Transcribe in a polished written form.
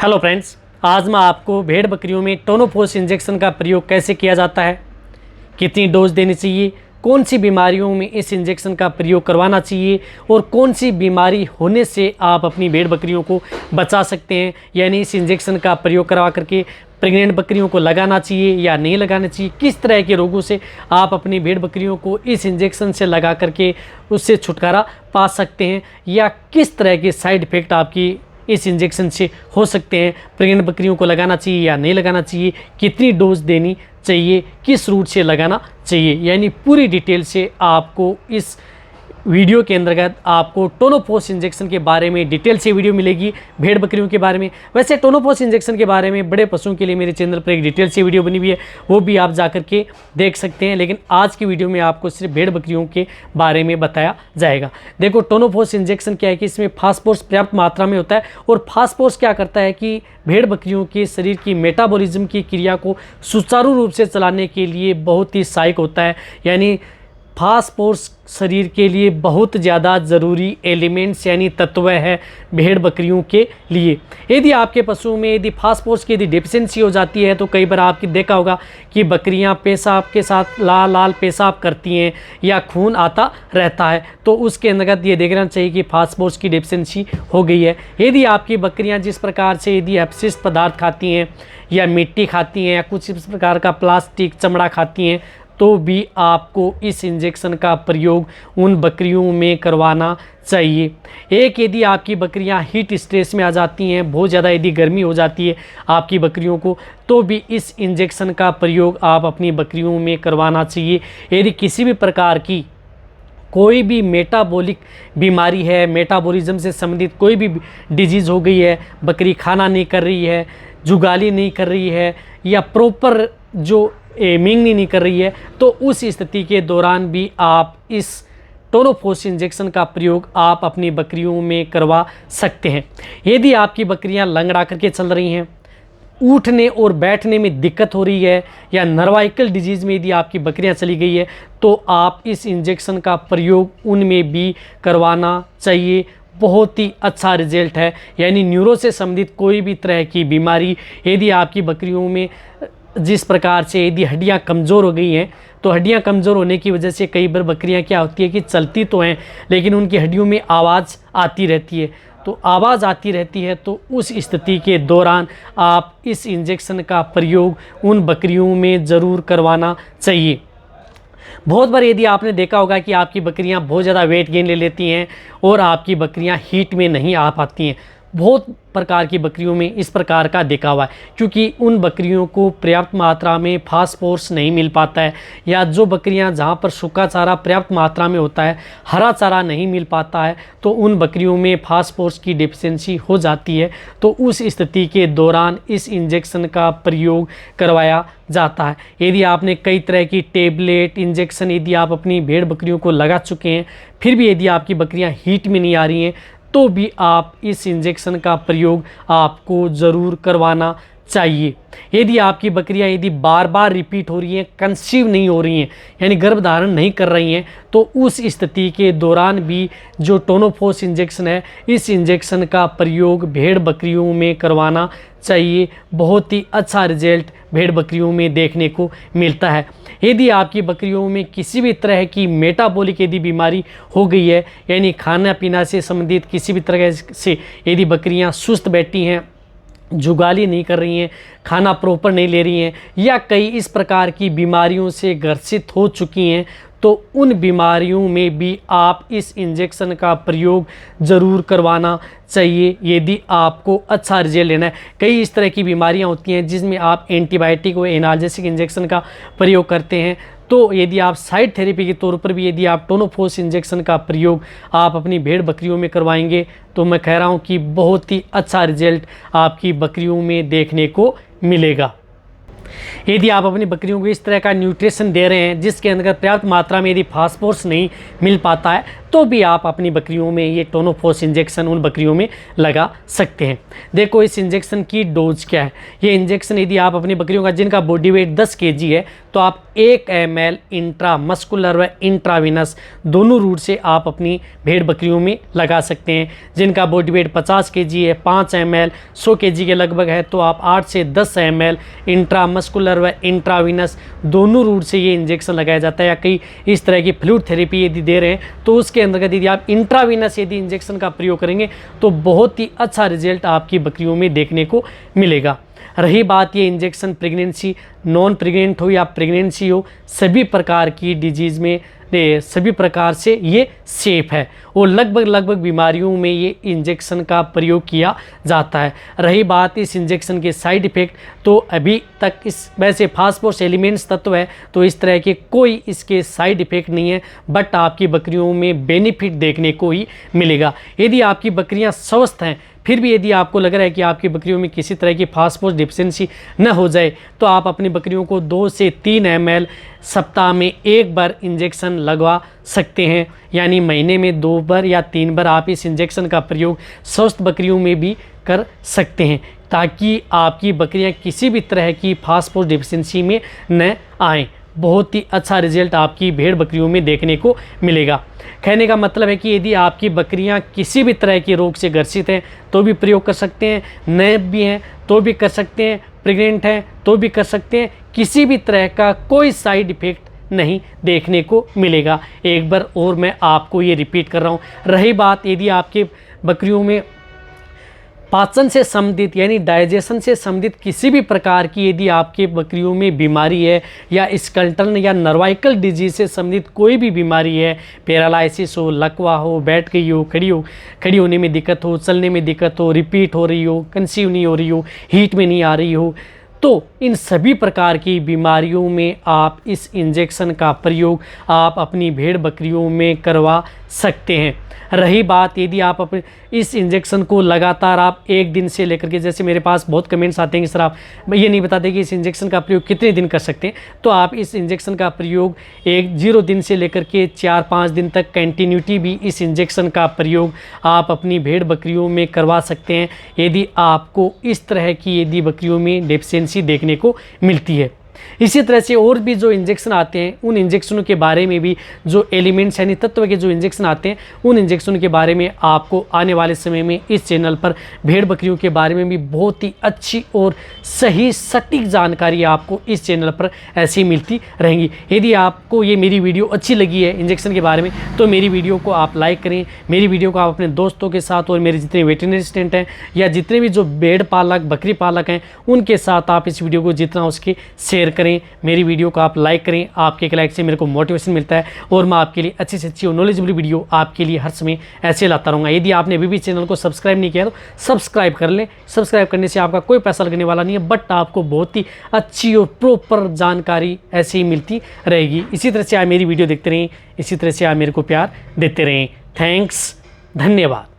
Hello friends, आज मैं आपको भेड़ बकरियों में टोनोफोस इंजेक्शन का प्रयोग कैसे किया जाता है, कितनी डोज देनी चाहिए, कौन सी बीमारियों में इस इंजेक्शन का प्रयोग करवाना चाहिए और कौन सी बीमारी होने से आप अपनी भेड़ बकरियों को बचा सकते हैं। यानी इस इंजेक्शन का प्रयोग करवा करके प्रेग्नेंट बकरियों को लगाना चाहिए या नहीं लगाना चाहिए, किस तरह के रोगों से आप अपनी भेड़ बकरियों को इस इंजेक्शन से लगा करके उससे छुटकारा पा सकते हैं, या किस तरह के साइड इफ़ेक्ट आपकी इस इंजेक्शन से हो सकते हैं। प्रेग्नेंट बकरियों को लगाना चाहिए या नहीं लगाना चाहिए, कितनी डोज देनी चाहिए, किस रूट से लगाना चाहिए, यानी पूरी डिटेल से आपको इस वीडियो के अंतर्गत आपको टोनोफोस इंजेक्शन के बारे में डिटेल से वीडियो मिलेगी। भेड़ बकरियों के बारे में, वैसे टोनोफोस इंजेक्शन के बारे में बड़े पशुओं के लिए मेरे चैनल पर एक डिटेल से वीडियो बनी हुई है, वो भी आप जा करके देख सकते हैं। लेकिन आज की वीडियो में आपको सिर्फ भेड़ बकरियों के बारे में बताया जाएगा। देखो, टोनोफोस इंजेक्शन क्या है कि इसमें फास्फोरस पर्याप्त मात्रा में होता है, और फास्फोरस क्या करता है कि भेड़ बकरियों के शरीर की मेटाबॉलिज्म की क्रिया को सुचारू रूप से चलाने के लिए बहुत ही सहायक होता है। यानी फास्फोरस शरीर के लिए बहुत ज़्यादा ज़रूरी एलिमेंट्स यानी तत्व है भेड़ बकरियों के लिए। यदि आपके पशुओं में यदि फास्फोरस की यदि डिफिशिएंसी हो जाती है तो कई बार आपकी देखा होगा कि बकरियां पेशाब के साथ लाल लाल पेशाब करती हैं या खून आता रहता है, तो उसके अंतर्गत ये देखना चाहिए कि फास्फोरस की डिफिशिएंसी हो गई है। यदि आपकी बकरियां जिस प्रकार से यदि अपशिष्ट पदार्थ खाती हैं या मिट्टी खाती हैं या कुछ इस प्रकार का प्लास्टिक चमड़ा खाती हैं, तो भी आपको इस इंजेक्शन का प्रयोग उन बकरियों में करवाना चाहिए। एक, यदि आपकी बकरियां हीट स्ट्रेस में आ जाती हैं, बहुत ज़्यादा यदि गर्मी हो जाती है आपकी बकरियों को, तो भी इस इंजेक्शन का प्रयोग आप अपनी बकरियों में करवाना चाहिए। यदि किसी भी प्रकार की कोई भी मेटाबॉलिक बीमारी है, मेटाबॉलिज्म से संबंधित कोई भी डिजीज़ हो गई है, बकरी खाना नहीं कर रही है, जुगाली नहीं कर रही है, या प्रॉपर जो एमिंग नहीं कर रही है, तो उस स्थिति के दौरान भी आप इस टोनोफोस इंजेक्शन का प्रयोग आप अपनी बकरियों में करवा सकते हैं। यदि आपकी बकरियां लंगड़ा करके चल रही हैं, उठने और बैठने में दिक्कत हो रही है, या नर्वाइकल डिजीज़ में यदि आपकी बकरियां चली गई है, तो आप इस इंजेक्शन का प्रयोग उनमें भी करवाना चाहिए। बहुत ही अच्छा रिजल्ट है। यानी न्यूरो से संबंधित कोई भी तरह की बीमारी यदि आपकी बकरियों में, जिस प्रकार से यदि हड्डियां कमज़ोर हो गई हैं, तो हड्डियां कमज़ोर होने की वजह से कई बार बकरियां क्या होती है कि चलती तो हैं लेकिन उनकी हड्डियों में आवाज़ आती रहती है। तो आवाज़ आती रहती है, तो उस स्थिति के दौरान आप इस इंजेक्शन का प्रयोग उन बकरियों में ज़रूर करवाना चाहिए। बहुत बार यदि आपने देखा होगा कि आपकी बकरियां बहुत ज़्यादा वेट गेन ले लेती हैं और आपकी बकरियां हीट में नहीं आ पाती हैं, बहुत प्रकार की बकरियों में इस प्रकार का देखा हुआ है, क्योंकि उन बकरियों को पर्याप्त मात्रा में फास्फोरस नहीं मिल पाता है, या जो बकरियां जहां पर सूखा चारा पर्याप्त मात्रा में होता है, हरा चारा नहीं मिल पाता है, तो उन बकरियों में फास्फोरस की डिफिशिएंसी हो जाती है। तो उस स्थिति के दौरान इस इंजेक्शन का प्रयोग करवाया जाता है। यदि आपने कई तरह की टेबलेट इंजेक्शन यदि आप अपनी भेड़ बकरियों को लगा चुके हैं, फिर भी यदि आपकी बकरियां हीट में नहीं आ रही हैं, तो भी आप इस इंजेक्शन का प्रयोग आपको ज़रूर करवाना चाहिए। यदि आपकी बकरियां यदि बार बार रिपीट हो रही हैं, कंसीव नहीं हो रही हैं, यानी गर्भधारण नहीं कर रही हैं, तो उस स्थिति के दौरान भी जो टोनोफोस इंजेक्शन है, इस इंजेक्शन का प्रयोग भेड़ बकरियों में करवाना चाहिए। बहुत ही अच्छा रिजल्ट भेड़ बकरियों में देखने को मिलता है। यदि आपकी बकरियों में किसी भी तरह की मेटाबॉलिक यदि बीमारी हो गई है, यानी खाना पीना से संबंधित किसी भी तरह से यदि बकरियां सुस्त बैठी हैं, जुगाली नहीं कर रही हैं, खाना प्रॉपर नहीं ले रही हैं, या कई इस प्रकार की बीमारियों से ग्रसित हो चुकी हैं, तो उन बीमारियों में भी आप इस इंजेक्शन का प्रयोग ज़रूर करवाना चाहिए यदि आपको अच्छा रिजल्ट लेना है। कई इस तरह की बीमारियां होती हैं जिसमें आप एंटीबायोटिक और एनाल्जेसिक इंजेक्शन का प्रयोग करते हैं, तो यदि आप साइड थेरेपी के तौर पर भी यदि आप टोनोफोस इंजेक्शन का प्रयोग आप अपनी भेड़ बकरियों में करवाएंगे, तो मैं कह रहा हूं कि बहुत ही अच्छा रिजल्ट आपकी बकरियों में देखने को मिलेगा। यदि आप अपनी बकरियों को इस तरह का न्यूट्रिशन दे रहे हैं जिसके अंतर्गत पर्याप्त मात्रा में यदि फास्फोरस नहीं मिल पाता है, तो भी आप अपनी बकरियों में ये टोनोफोस इंजेक्शन उन बकरियों में लगा सकते हैं। देखो इस इंजेक्शन की डोज क्या है। ये इंजेक्शन यदि आप अपनी बकरियों का जिनका बॉडी वेट 10 kg है तो आप 1 ml इंट्रामस्कुलर व इंट्राविनस दोनों रूट से आप अपनी भेड़ बकरियों में लगा सकते हैं। जिनका बॉडी वेट 50 kg है, 5 ml 100 kg के लगभग है, तो आप 8 से 10 ml इंट्रामस्कुलर व इंट्राविनस दोनों रूट से ये इंजेक्शन लगाया जाता है। या कई इस तरह की फ्लूइड थेरेपी यदि दे रहे हैं तो उसके अंतर्गत यदि आप इंट्राविनस यदि इंजेक्शन का प्रयोग करेंगे तो बहुत ही अच्छा रिजल्ट आपकी बकरियों में देखने को मिलेगा। रही बात ये इंजेक्शन प्रेगनेंसी, नॉन प्रेग्नेंट हो या प्रेगनेंसी हो, सभी प्रकार की डिजीज़ में सभी प्रकार से ये सेफ है और लगभग बीमारियों में ये इंजेक्शन का प्रयोग किया जाता है। रही बात इस इंजेक्शन के साइड इफ़ेक्ट, तो अभी तक इस वैसे फास्फोरस एलिमेंट्स तत्व है तो इस तरह के कोई इसके साइड इफ़ेक्ट नहीं है, बट आपकी बकरियों में बेनिफिट देखने को ही मिलेगा। यदि आपकी बकरियां स्वस्थ हैं फिर भी यदि आपको लग रहा है कि आपकी बकरियों में किसी तरह की फास्फोरस डिफिशिएंसी न हो जाए तो आप अपनी बकरियों को 2 से 3 ml सप्ताह में 1 बार इंजेक्शन लगवा सकते हैं। यानी महीने में 2 बार या 3 बार आप इस इंजेक्शन का प्रयोग स्वस्थ बकरियों में भी कर सकते हैं ताकि आपकी बकरियां किसी भी तरह की फास्फोरस डिफिशिएंसी में न आएँ। बहुत ही अच्छा रिजल्ट आपकी भेड़ बकरियों में देखने को मिलेगा। कहने का मतलब है कि यदि आपकी बकरियां किसी भी तरह के रोग से ग्रसित हैं तो भी प्रयोग कर सकते हैं, नए भी हैं तो भी कर सकते हैं, प्रेग्नेंट हैं तो भी कर सकते हैं। किसी भी तरह का कोई साइड इफ़ेक्ट नहीं देखने को मिलेगा। एक बार और मैं आपको ये रिपीट कर रहा हूँ। रही बात यदि आपके बकरियों में पाचन से संबंधित यानी डाइजेशन से संबंधित किसी भी प्रकार की यदि आपके बकरियों में बीमारी है या स्केलेटल या नर्वाइकल डिजीज से संबंधित कोई भी बीमारी है, पैरालिसिस हो, लकवा हो, बैठ गई हो, खड़ी होने में दिक्कत हो, चलने में दिक्कत हो, रिपीट हो रही हो, कंसीव नहीं हो रही हो, हीट में नहीं आ रही हो, तो इन सभी प्रकार की बीमारियों में आप इस इंजेक्शन का प्रयोग आप अपनी भेड़ बकरियों में करवा सकते हैं। रही बात यदि आप अपने इस इंजेक्शन को लगातार आप 1 दिन से लेकर के, जैसे मेरे पास बहुत कमेंट्स आते हैं कि सर आप ये नहीं बताते कि इस इंजेक्शन का प्रयोग कितने दिन कर सकते हैं, तो आप इस इंजेक्शन का प्रयोग 0 दिन से लेकर के 4-5 दिन तक कंटिन्यूटी भी इस इंजेक्शन का प्रयोग आप अपनी भेड़ बकरियों में करवा सकते हैं यदि आपको इस तरह की यदि बकरियों में डेफिशिएंसी देखने को मिलती है। इसी तरह से और भी जो इंजेक्शन आते हैं उन इंजेक्शनों के बारे में भी, जो एलिमेंट्स यानी तत्व के जो इंजेक्शन आते हैं उन इंजेक्शनों के बारे में आपको आने वाले समय में इस चैनल पर भेड़ बकरियों के बारे में भी बहुत ही अच्छी और सही सटीक जानकारी आपको इस चैनल पर ऐसी मिलती रहेंगी। यदि आपको ये मेरी वीडियो अच्छी लगी है इंजेक्शन के बारे में तो मेरी वीडियो को आप लाइक करें, मेरी वीडियो को आप अपने दोस्तों के साथ और मेरे जितने वेटरनरी असिस्टेंट हैं या जितने भी जो भेड़ पालक बकरी पालक हैं उनके साथ आप इस वीडियो को जितना उसके शेयर करें। मेरी वीडियो को आप लाइक करें, आपके एक लाइक से मेरे को मोटिवेशन मिलता है और मैं आपके लिए अच्छी से अच्छी और नॉलेजेबल वीडियो आपके लिए हर समय ऐसे लाता रहूँगा। यदि आपने अभी भी चैनल को सब्सक्राइब नहीं किया तो सब्सक्राइब कर लें। सब्सक्राइब करने से आपका कोई पैसा लगने वाला नहीं है, बट आपको बहुत ही अच्छी और प्रॉपर जानकारी ऐसे ही मिलती रहेगी। इसी तरह से आप मेरी वीडियो देखते रहें, इसी तरह से आप मेरे को प्यार देते रहें। थैंक्स, धन्यवाद।